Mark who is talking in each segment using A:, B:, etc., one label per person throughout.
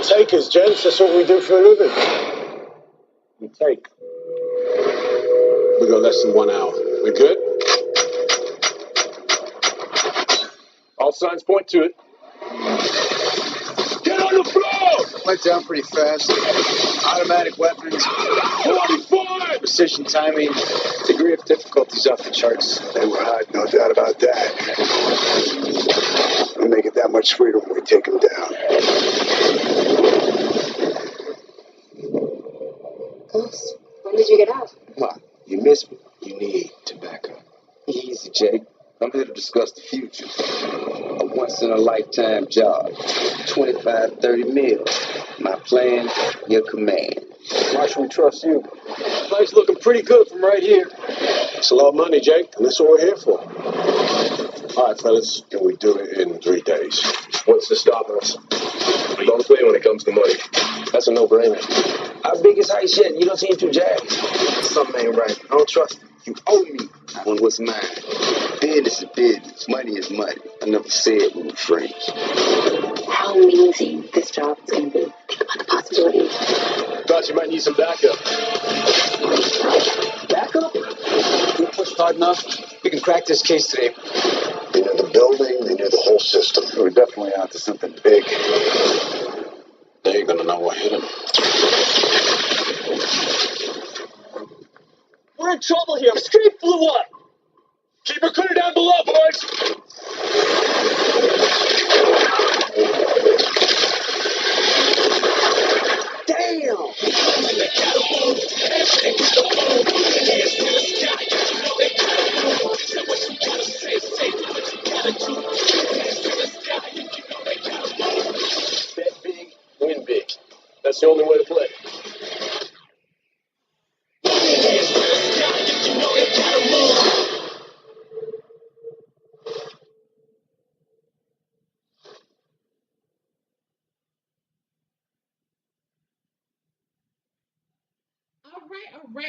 A: Takers, gents. That's what we do for a living. We take. We got less than 1 hour. We good? All signs point to it. Get on the floor!
B: Went down pretty fast. Automatic weapons.
A: 45!
B: Precision timing. Degree of difficulty's off the charts.
C: They were hot, no doubt about that. We make it that much sweeter when we take them down.
D: Boss, when did you get out?
C: Ma, you miss me. You need tobacco.
E: Easy, Jake. I'm here to discuss the future. A once-in-a-lifetime job. 25, 30 mil. My plan, your command.
A: Why should we trust you? Life's looking pretty good from right here. It's a lot of money, Jake, and that's what we're here for. All right, fellas, and we do it in 3 days. What's to stop us? We don't play when it comes to money. That's a no-brainer.
E: Our biggest heist yet. You don't seem too jazzed.
C: Something ain't right. I don't trust him.
E: You owe me. I want what's mine. Business is business. Money is money. I never said we were friends.
D: How amazing this job is going to be. Think about the possibilities.
A: Thought you might need some backup.
B: Backup? We pushed hard enough. We can crack this case today.
C: They knew the building, they knew the whole system.
B: We're definitely onto something big.
A: They ain't gonna know what hit him. We're in trouble here. The street blew up. Keep her clear down below, boys.
B: Damn!
A: Bet big, win big. That's the only way to play.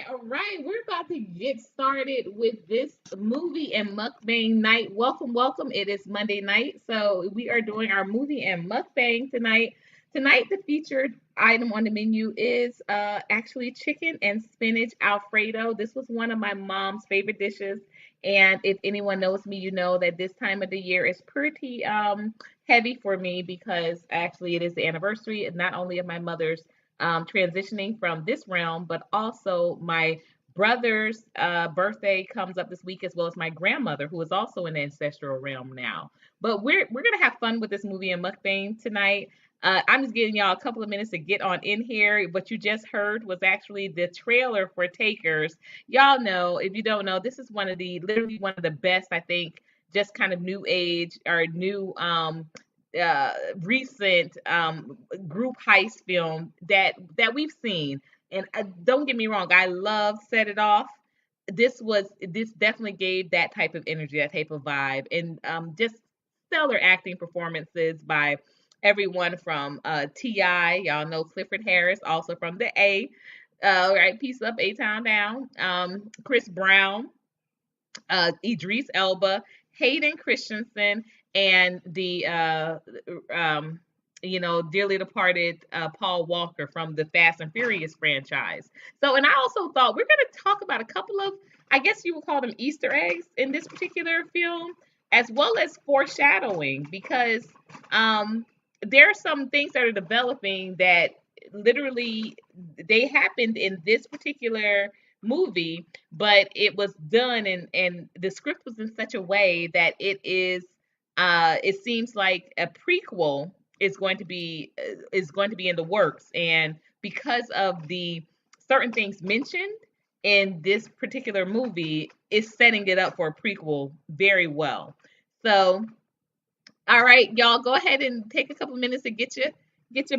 F: All right. We're about to get started with this movie and mukbang night. Welcome. It is Monday night, so we are doing our movie and mukbang tonight. Tonight, the featured item on the menu is actually chicken and spinach Alfredo. This was one of my mom's favorite dishes, and if anyone knows me, you know that this time of the year is pretty heavy for me because actually it is the anniversary, not only of my mother's transitioning from this realm, but also my brother's birthday comes up this week, as well as my grandmother, who is also in the ancestral realm now. But we're gonna have fun with this movie and mukbang tonight. I'm just giving y'all a couple of minutes to get on in here. What you just heard was actually the trailer for Takers. Y'all know, if you don't know, this is literally one of the best, I think, just kind of new age or new recent group heist film that we've seen. And don't get me wrong, I love Set It Off. This definitely gave that type of energy, that type of vibe, and just stellar acting performances by everyone from T.I., y'all know Clifford Harris, also from the A, right, Peace Up, A-Town Down, Chris Brown, Idris Elba, Hayden Christensen, and the dearly departed Paul Walker from the Fast and Furious franchise. So, and I also thought we're going to talk about a couple of, I guess you would call them Easter eggs in this particular film, as well as foreshadowing, because there are some things that are developing that literally they happened in this particular movie, but it was done and the script was in such a way that it seems like a prequel is going to be in the works, and because of the certain things mentioned in this particular movie, is setting it up for a prequel very well. So, all right, y'all, go ahead and take a couple minutes to get your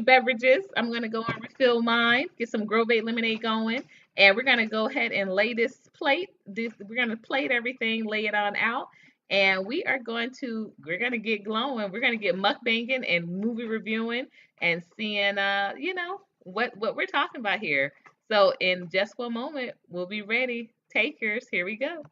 F: beverages. I'm gonna go and refill mine, get some Grove lemonade going, and we're gonna go ahead and lay this plate. We're gonna plate everything, lay it on out, and we're gonna get glowing. We're gonna get mukbanging and movie reviewing and seeing what we're talking about here. So in just one moment, we'll be ready. Takers, here we go.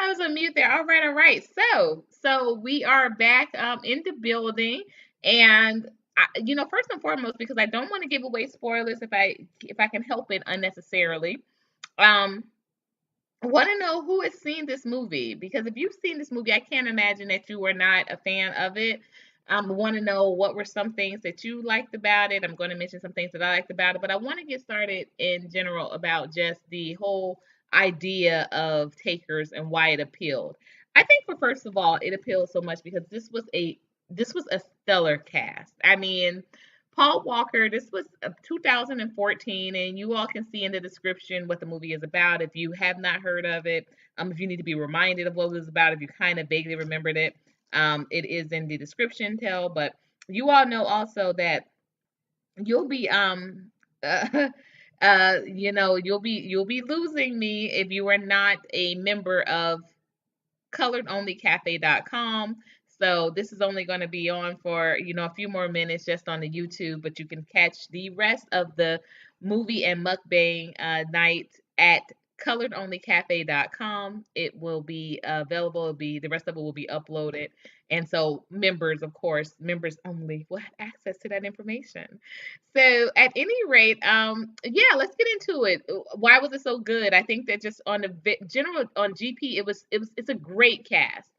F: I was on mute there. All right, all right. So we are back in the building, and first and foremost, because I don't want to give away spoilers if I can help it unnecessarily. Um, want to know who has seen this movie, because if you've seen this movie, I can't imagine that you were not a fan of it. Want to know what were some things that you liked about it. I'm going to mention some things that I liked about it, but I want to get started in general about just the whole idea of Takers and why it appealed. I think for first of all, it appealed so much because this was a stellar cast. I mean, Paul Walker, this was 2014, and you all can see in the description what the movie is about. If you have not heard of it, if you need to be reminded of what it was about, if you kind of vaguely remembered it, it is in the description tell. But you all know also that you'll be uh, you'll be losing me if you are not a member of coloredonlycafe.com. So this is only going to be on for, a few more minutes just on the YouTube, but you can catch the rest of the movie and mukbang night at coloredonlycafe.com. It will be available. The rest of it will be uploaded. And so members, of course, members only will have access to that information. So at any rate, yeah, let's get into it. Why was it so good? I think that just on the general on GP, it's a great cast.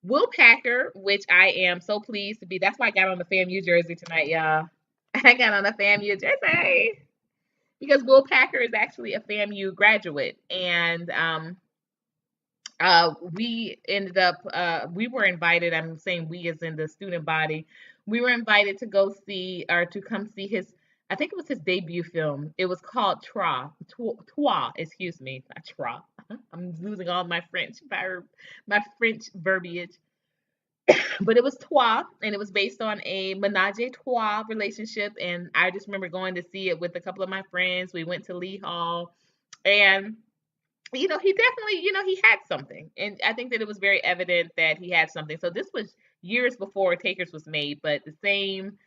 F: Will Packer, which I am so pleased to be. That's why I got on the FAMU jersey tonight, y'all. I got on a FAMU jersey because Will Packer is actually a FAMU graduate, and we ended up we were invited. I'm saying we as in the student body. We were invited to go see or to come see his. I think it was his debut film. It was called Trois, excuse me, not Tra. I'm losing all my French verbiage. But it was Trois, and it was based on a menage a trois relationship. And I just remember going to see it with a couple of my friends. We went to Lee Hall, and he definitely, he had something. And I think that it was very evident that he had something. So this was years before Takers was made, but the same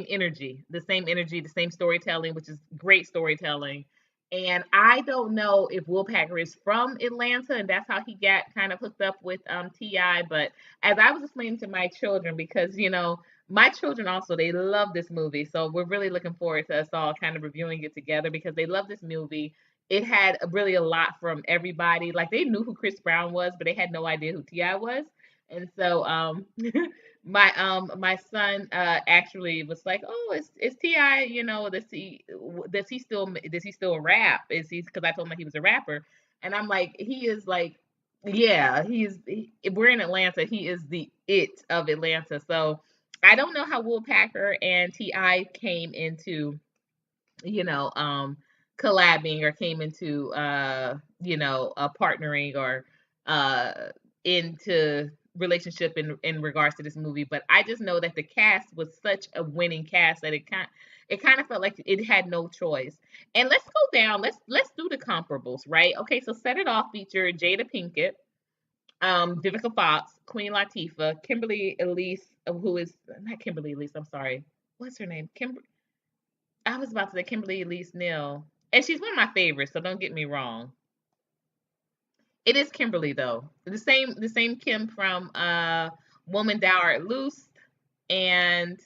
F: energy, the same storytelling, which is great storytelling. And I don't know if Will Packer is from Atlanta, and that's how he got kind of hooked up with Ti. But as I was explaining to my children, because my children also, they love this movie, so we're really looking forward to us all kind of reviewing it together because they love this movie. It had really a lot from everybody. Like they knew who Chris Brown was, but they had no idea who Ti was. And so my son actually was like, "Oh, it's Ti. Does he still rap? Is he?" Because I told him that he was a rapper, and I'm like, he is like, yeah, we're in Atlanta. He is the it of Atlanta. So I don't know how Will Packer and Ti came into you know, collabing or came into, partnering or uh, into relationship in regards to this movie. But I just know that the cast was such a winning cast that it kind of felt like it had no choice. And let's go down. Let's do the comparables, right? Okay, so Set It Off featured Jada Pinkett, Vivica Fox, Queen Latifah, Kimberly Elise, who is not Kimberly Elise. I'm sorry. What's her name? I was about to say Kimberly Elise Neal, and she's one of my favorites, so don't get me wrong. It is Kimberly though, the same Kim from Woman Thou Art Loosed and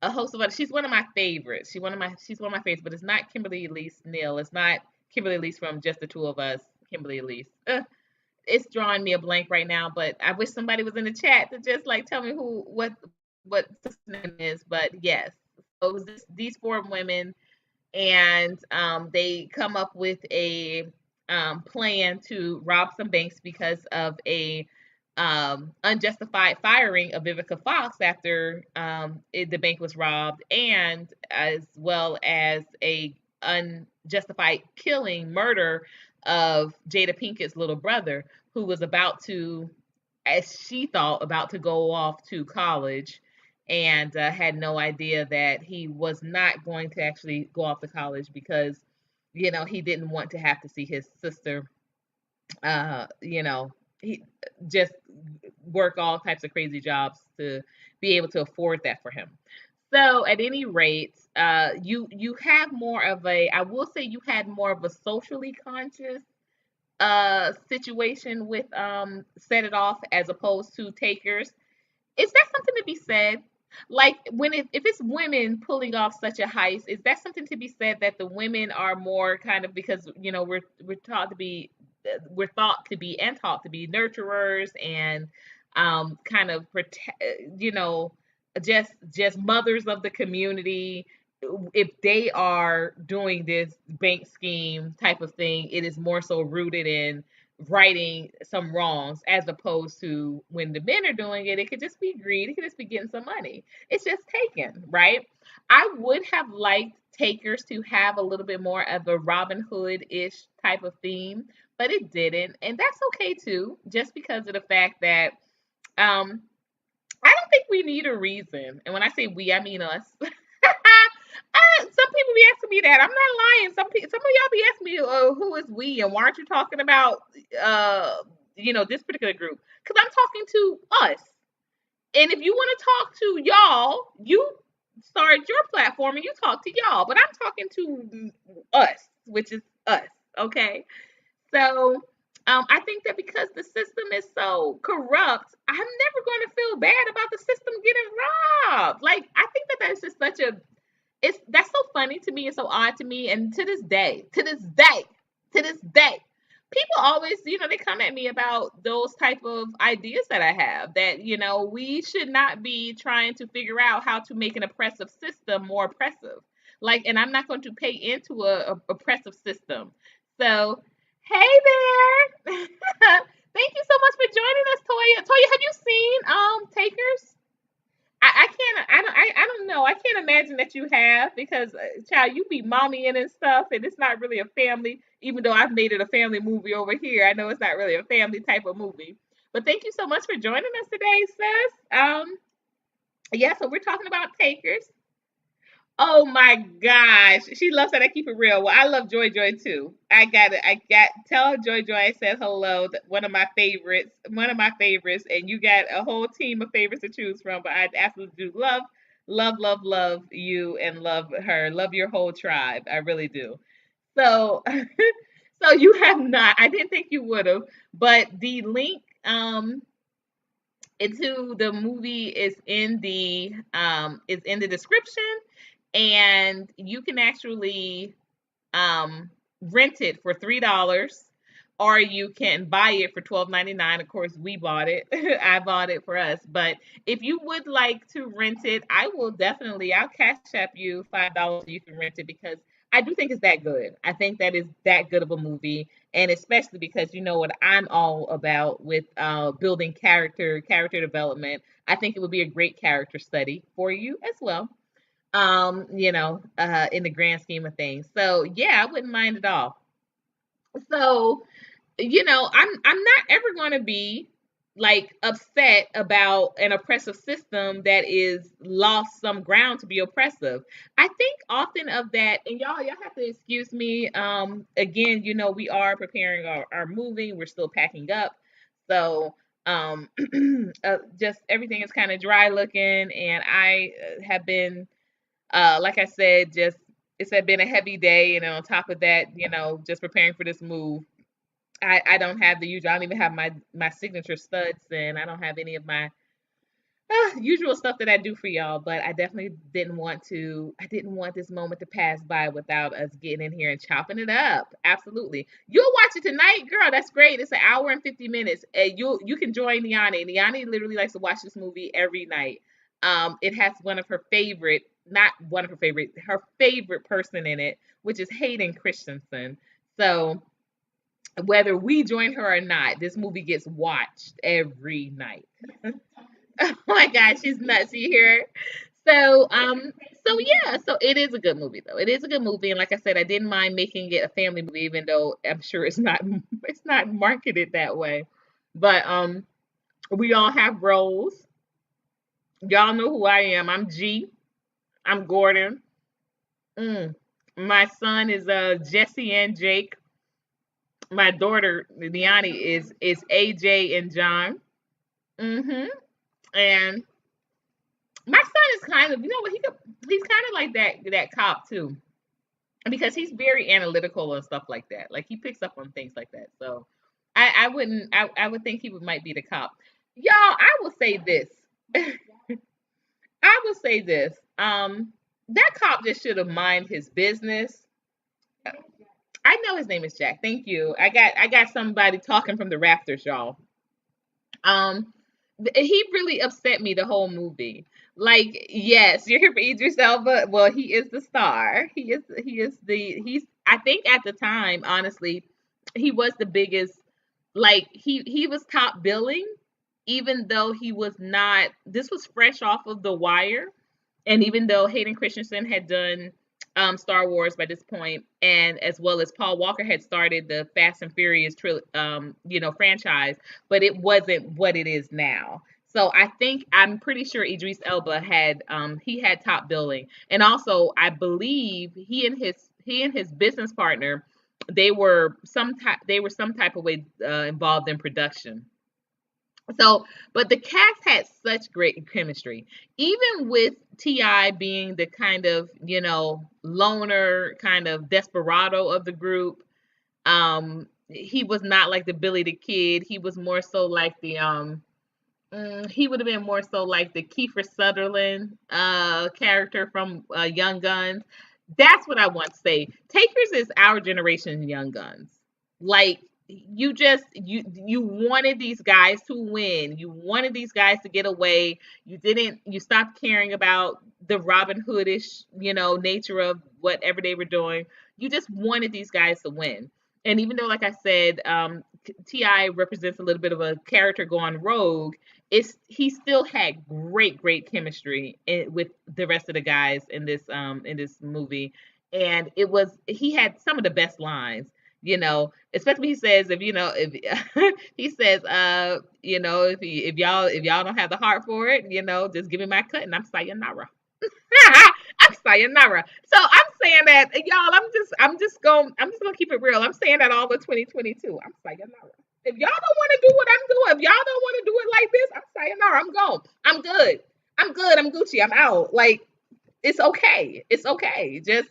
F: a host of others. She's one of my favorites. She's one of my favorites, but it's not Kimberly Elise Neal. It's not Kimberly Elise from Just the Two of Us. Kimberly Elise. It's drawing me a blank right now, but I wish somebody was in the chat to just like tell me what this name is. But yes, so it was these four women, and they come up with a plan to rob some banks because of a unjustified firing of Vivica Fox after the bank was robbed, and as well as a unjustified murder of Jada Pinkett's little brother, who was as she thought, about to go off to college and had no idea that he was not going to actually go off to college because, he didn't want to have to see his sister, he just work all types of crazy jobs to be able to afford that for him. So at any rate, you have more of a, I will say you had more of a socially conscious situation with Set It Off as opposed to Takers. Is that something to be said? Like if it's women pulling off such a heist, is that something to be said that the women are more kind of, because we're taught to be we're thought to be and taught to be nurturers and kind of protect, just mothers of the community. If they are doing this bank scheme type of thing, it is more so rooted in righting some wrongs, as opposed to when the men are doing it, it could just be greed, it could just be getting some money. It's just taken, right? I would have liked Takers to have a little bit more of a Robin Hood-ish type of theme, but it didn't, and that's okay too, just because of the fact that um I don't think we need a reason. And when I say we, I mean us. Some people be asking me that. I'm not lying. Some of y'all be asking me, who is we, and why aren't you talking about, this particular group? Because I'm talking to us. And if you want to talk to y'all, you start your platform and you talk to y'all. But I'm talking to us, which is us. Okay. So I think that because the system is so corrupt, I'm never going to feel bad about the system getting robbed. Like, I think that that's just such a that's so funny to me and so odd to me. And to this day, people always, they come at me about those type of ideas that I have, that, we should not be trying to figure out how to make an oppressive system more oppressive. Like, and I'm not going to pay into a oppressive system. So, hey there. Thank you so much for joining us, Toya. Toya, have you seen Takers? I can't. I don't know. I can't imagine that you have, because child, you be mommying and stuff, and it's not really a family. Even though I've made it a family movie over here, I know it's not really a family type of movie. But thank you so much for joining us today, sis. Yeah. So we're talking about Takers. Oh my gosh, she loves that I keep it real. Well, I love Joy Joy too. I got it. Tell Joy Joy I said hello. One of my favorites. One of my favorites, and you got a whole team of favorites to choose from. But I absolutely do love you, and love her. Love your whole tribe. I really do. So, so you have not. I didn't think you would have, but the link into the movie is in the description, and you can actually rent it for $3, or you can buy it for $12.99. Of course, we bought it. I bought it for us. But if you would like to rent it, I'll cash app you $5 so you can rent it, because I do think it's that good. I think that is that good of a movie, and especially because you know what I'm all about with building character development. I think it would be a great character study for you as well, in the grand scheme of things. So yeah, I wouldn't mind at all. So, I'm not ever going to be like upset about an oppressive system that is lost some ground to be oppressive. I think often of that, and y'all have to excuse me. Again, we are preparing our moving. We're still packing up. So, just everything is kind of dry looking, and I have been like I said, just it's been a heavy day, and on top of that, just preparing for this move. I don't have the usual. I don't even have my signature studs, and I don't have any of my usual stuff that I do for y'all. But I definitely didn't want to. I didn't want this moment to pass by without us getting in here and chopping it up. Absolutely, you'll watch it tonight, girl. That's great. It's an hour and 50 minutes, and you can join Niani. Niani literally likes to watch this movie every night. It has one of her favorite, not one of her favorite, her favorite person in it, which is Hayden Christensen. So whether we join her or not, this movie gets watched every night. Oh my God, she's nuts. You hear her? So yeah, so it is a good movie though. It is a good movie, and like I said, I didn't mind making it a family movie, even though I'm sure it's not marketed that way. But we all have roles. Y'all know who I am. I'm G. I'm Gordon. Mm. My son is Jesse and Jake. My daughter Liani is AJ and John. Hmm. And my son is kind of, he's kind of like that cop too. because he's very analytical and stuff like that. Like he picks up on things like that. So I wouldn't I would think he might be the cop. Y'all, I will say this. I will say this. That cop just should have mind his business. I know his name is Jack. Thank you. I got somebody talking from the rafters, y'all. Um, he really upset me the whole movie. Like, yes, you're here for Idris Elba. Well, he is the star. He's I think at the time, honestly, he was the biggest. Like he was top billing, even though he was not. This was fresh off of The Wire, and even though Hayden Christensen had done Star Wars by this point, and as well as Paul Walker had started the Fast and Furious franchise, but it wasn't what it is now. So I'm pretty sure Idris Elba had he had top billing, and also I believe he and his business partner, they were some type of way involved in production. So, but the cast had such great chemistry. Even with T.I. being the kind of, loner, kind of desperado of the group, he was not like the Billy the Kid. He was more so like he would have been more so like the Kiefer Sutherland character from Young Guns. That's what I want to say. Takers is our generation Young Guns. Like you wanted these guys to win. You wanted these guys to get away. You stopped caring about the Robin Hoodish, nature of whatever they were doing. You just wanted these guys to win. And even though, like I said, Ti represents a little bit of a character going rogue, he still had great chemistry with the rest of the guys in this movie, and he had some of the best lines. Especially he says if he says if y'all don't have the heart for it, just give me my cut and I'm sayonara. I'm sayonara. So I'm saying that, y'all. I'm just gonna keep it real. I'm saying that all of 2022. I'm sayonara. If y'all don't want to do what I'm doing, if y'all don't want to do it like this, I'm sayonara. I'm gone. I'm good. I'm good. I'm Gucci. I'm out. Like, it's okay. It's okay. Just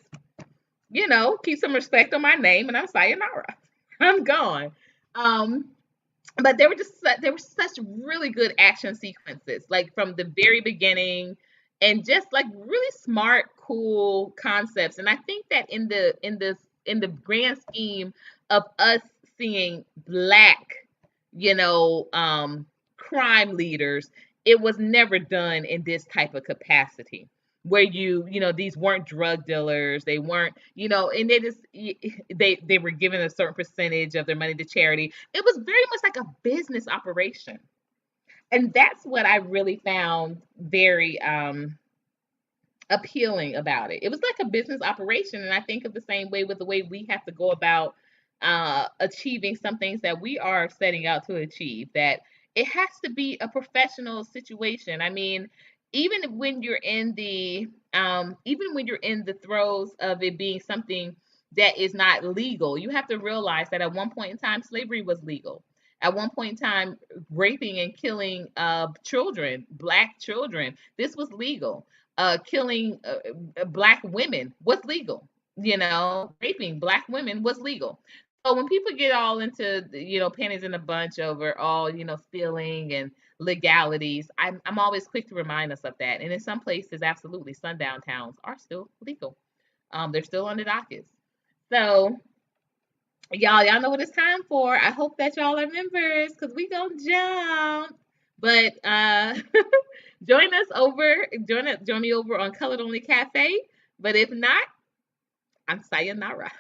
F: keep some respect on my name, and I'm sayonara. I'm gone. Um, but there were such really good action sequences, like from the very beginning, and just like really smart, cool concepts. And I think that in the grand scheme of us seeing black, crime leaders, it was never done in this type of capacity. Where these weren't drug dealers, they weren't, and they were given a certain percentage of their money to charity. It was very much like a business operation, and that's what I really found very appealing about it. It was like a business operation, and I think of the same way with the way we have to go about achieving some things that we are setting out to achieve. That it has to be a professional situation. I mean, even when you're in the throes of it being something that is not legal, you have to realize that at one point in time, slavery was legal. At one point in time, raping and killing children, black children, this was legal. Killing black women was legal. Raping black women was legal. So when people get all into panties in a bunch over all stealing and legalities, I'm always quick to remind us of that. And in some places, absolutely, sundown towns are still legal. They're still on the dockets. So y'all know what it's time for. I hope that y'all are members because we gonna jump. But join me over on Colored Only Cafe. But if not, I'm sayonara.